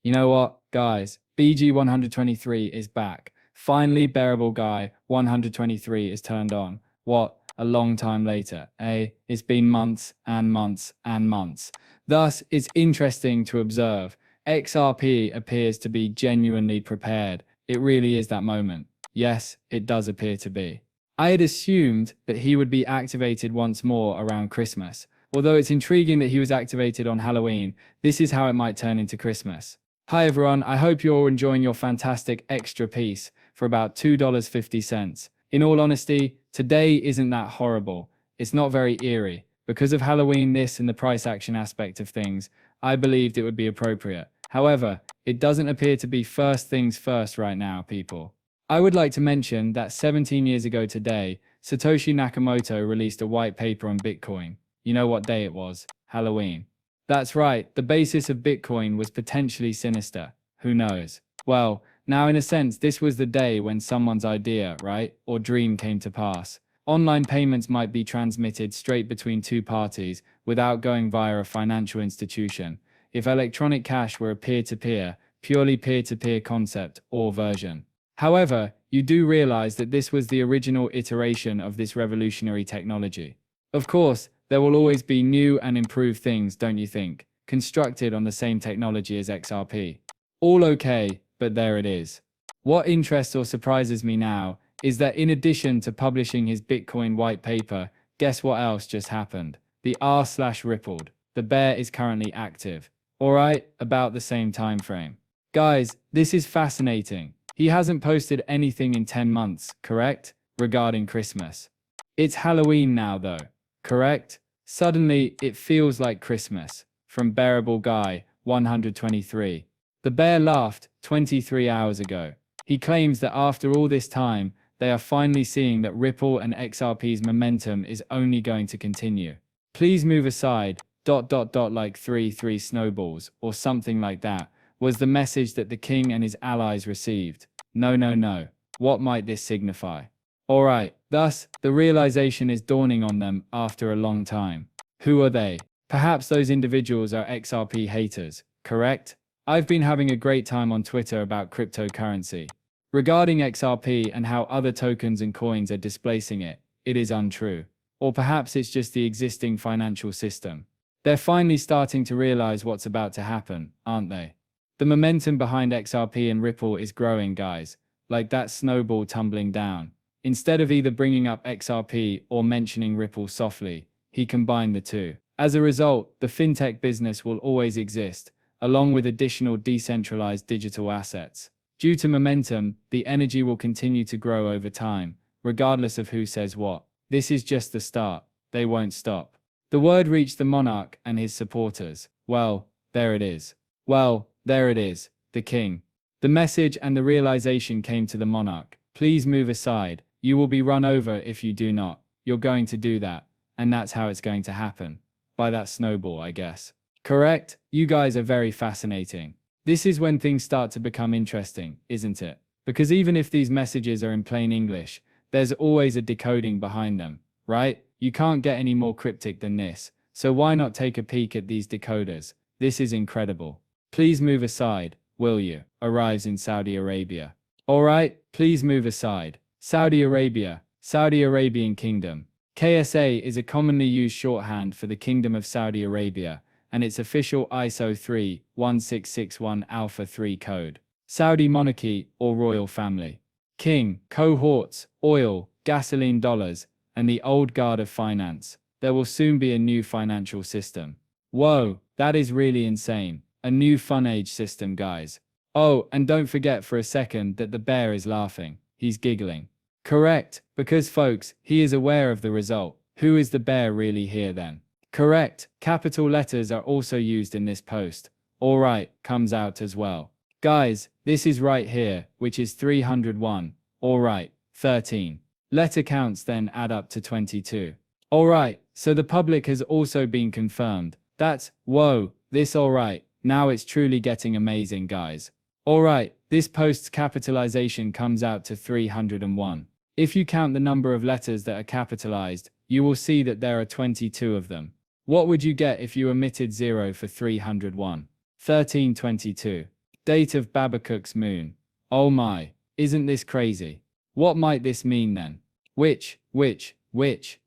You know what, guys? BG123 is back. Finally, Bearable Guy 123 is turned on. What? A long time later, eh? It's been months and months and months. Thus, it's interesting to observe. XRP appears to be genuinely prepared. It really is that moment. Yes, it does appear to be. I had assumed that he would be activated once more around Christmas. Although it's intriguing that he was activated on Halloween, this is how it might turn into Christmas. Hi everyone, I hope you're all enjoying your fantastic extra piece for about $2.50. In all honesty, today isn't that horrible. It's not very eerie. Because of Halloween this and the price action aspect of things, I believed it would be appropriate. However, it doesn't appear to be first things first right now, people. I would like to mention that 17 years ago today, Satoshi Nakamoto released a white paper on Bitcoin. You know what day it was? Halloween. That's right, the basis of Bitcoin was potentially sinister. Who knows? Well, now in a sense, this was the day when someone's idea, right, or dream came to pass. Online payments might be transmitted straight between two parties without going via a financial institution. If electronic cash were a peer-to-peer, purely peer-to-peer concept or version. However, you do realize that this was the original iteration of this revolutionary technology. Of course, there will always be new and improved things, don't you think, constructed on the same technology as XRP. All okay, but there it is. What interests or surprises me now is that in addition to publishing his Bitcoin white paper, guess what else just happened? The r/rippled. The bear is currently active. Alright, about the same time frame. Guys, this is fascinating. He hasn't posted anything in 10 months, correct? Regarding Christmas. It's Halloween now though. Correct? Suddenly, it feels like Christmas. From Bearable Guy, 123. The bear laughed 23 hours ago. He claims that after all this time, they are finally seeing that Ripple and XRP's momentum is only going to continue. Please move aside, ... like 3 snowballs, or something like that, was the message that the king and his allies received. No. What might this signify? Alright, thus, the realization is dawning on them after a long time. Who are they? Perhaps those individuals are XRP haters, correct? I've been having a great time on Twitter about cryptocurrency. Regarding XRP and how other tokens and coins are displacing it, it is untrue. Or perhaps it's just the existing financial system. They're finally starting to realize what's about to happen, aren't they? The momentum behind XRP and Ripple is growing, guys, like that snowball tumbling down. Instead of either bringing up XRP or mentioning Ripple softly, he combined the two. As a result, the fintech business will always exist, along with additional decentralized digital assets. Due to momentum, the energy will continue to grow over time, regardless of who says what. This is just the start. They won't stop. The word reached the monarch and his supporters. Well, there it is. Well, there it is, the king. The message and the realization came to the monarch. Please move aside. You will be run over if you do not. You're going to do that. And that's how it's going to happen. By that snowball, I guess. Correct? You guys are very fascinating. This is when things start to become interesting, isn't it? Because even if these messages are in plain English, there's always a decoding behind them, right? You can't get any more cryptic than this. So why not take a peek at these decoders? This is incredible. Please move aside, will you? Arrives in Saudi Arabia. Alright, please move aside. Saudi Arabia, Saudi Arabian Kingdom. KSA is a commonly used shorthand for the Kingdom of Saudi Arabia, and its official ISO 31661 Alpha 3 code. Saudi monarchy or royal family. King, cohorts, oil, gasoline dollars, and the old guard of finance. There will soon be a new financial system. Whoa, that is really insane. A new fun age system, guys. Oh, and don't forget for a second that the bear is laughing. He's giggling. Correct, because folks, he is aware of the result. Who is the bear really here then? Correct, capital letters are also used in this post. Alright, comes out as well. Guys, this is right here, which is 301. Alright, 13. Letter counts then add up to 22. Alright, so the public has also been confirmed. That's, whoa, this alright, now it's truly getting amazing, guys. Alright, this post's capitalization comes out to 301. If you count the number of letters that are capitalized, you will see that there are 22 of them. What would you get if you omitted 0 for 301? 1322. Date of Babakuk's moon. Oh my, isn't this crazy? What might this mean then? Which,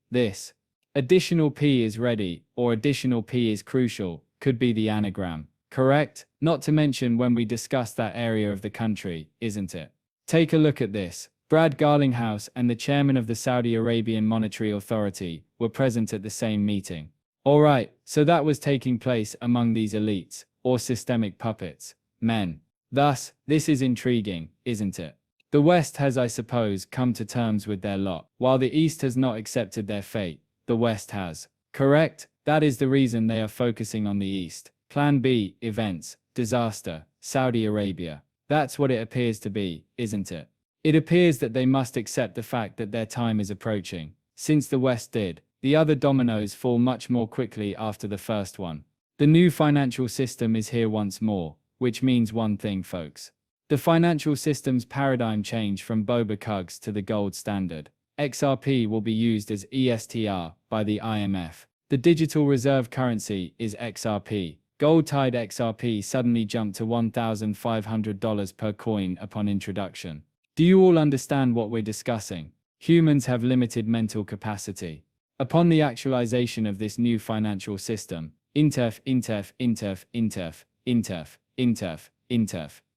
this. Additional P is ready, or additional P is crucial, could be the anagram. Correct? Not to mention when we discussed that area of the country, isn't it? Take a look at this. Brad Garlinghouse and the chairman of the Saudi Arabian Monetary Authority were present at the same meeting. Alright, so that was taking place among these elites, or systemic puppets, men. Thus, this is intriguing, isn't it? The West has, I suppose, come to terms with their lot, while the East has not accepted their fate. The West has. Correct? That is the reason they are focusing on the East. Plan B, events, disaster, Saudi Arabia. That's what it appears to be, isn't it? It appears that they must accept the fact that their time is approaching. Since the West did, the other dominoes fall much more quickly after the first one. The new financial system is here once more, which means one thing, folks. The financial system's paradigm change from boba cugs to the gold standard. XRP will be used as ESTR by the IMF. The digital reserve currency is XRP. Gold-tied XRP suddenly jumped to $1,500 per coin upon introduction. Do you all understand what we're discussing? Humans have limited mental capacity. Upon the actualization of this new financial system, INTERF.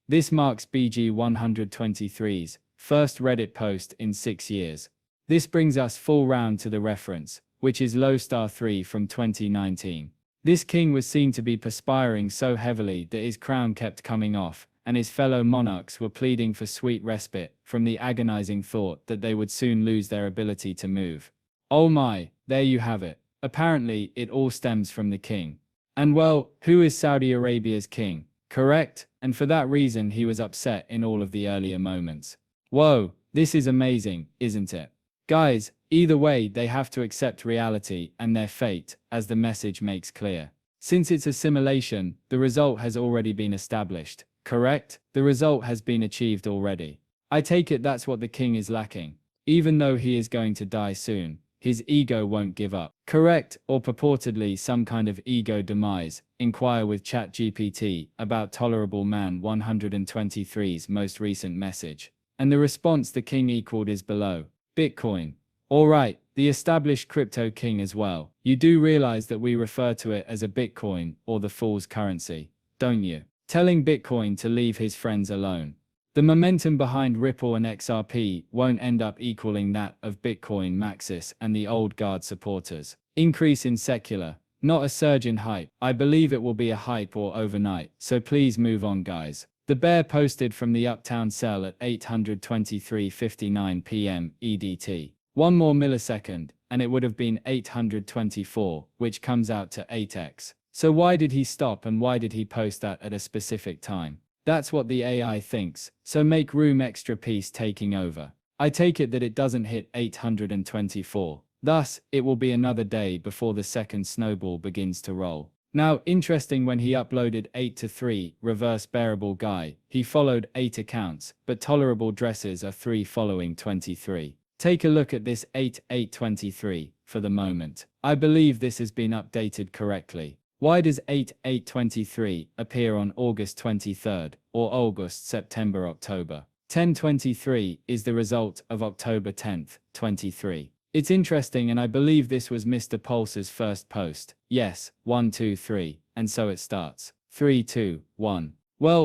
This marks BG123's first Reddit post in 6 years. This brings us full round to the reference, which is Lowstar 3 from 2019. This king was seen to be perspiring so heavily that his crown kept coming off, and his fellow monarchs were pleading for sweet respite from the agonizing thought that they would soon lose their ability to move. Oh my, there you have it. Apparently, it all stems from the king. And well, who is Saudi Arabia's king? Correct? And for that reason he was upset in all of the earlier moments. Whoa, this is amazing, isn't it? Guys, either way they have to accept reality and their fate, as the message makes clear. Since it's a simulation, the result has already been established. Correct? The result has been achieved already. I take it that's what the king is lacking. Even though he is going to die soon, his ego won't give up. Correct? Or purportedly some kind of ego demise. Inquire with ChatGPT about Tolerable Man 123's most recent message. And the response the king equaled is below. Bitcoin. Alright, the established crypto king as well. You do realize that we refer to it as a Bitcoin, or the fool's currency, don't you? Telling Bitcoin to leave his friends alone. The momentum behind Ripple and XRP won't end up equaling that of Bitcoin Maxis and the old guard supporters. Increase in secular, not a surge in hype. I believe it will be a hype or overnight, so please move on, guys. The bear posted from the Uptown cell at 823:59 p.m. EDT. One more millisecond, and it would have been 824, which comes out to 8x. So why did he stop and why did he post that at a specific time? That's what the AI thinks, so make room, extra piece taking over. I take it that it doesn't hit 824. Thus, it will be another day before the second snowball begins to roll. Now, interesting, when he uploaded 8 to 3, reverse bearable guy, he followed 8 accounts, but tolerable dresses are 3 following 23. Take a look at this 8-823 for the moment. I believe this has been updated correctly. Why does 8-823 appear on August 23rd, or August, September, October? 1023 is the result of October 10th, 23. It's interesting, and I believe this was Mr. Pulse's first post. Yes, 1, 2, 3, and so it starts. 3, 2, 1. Well,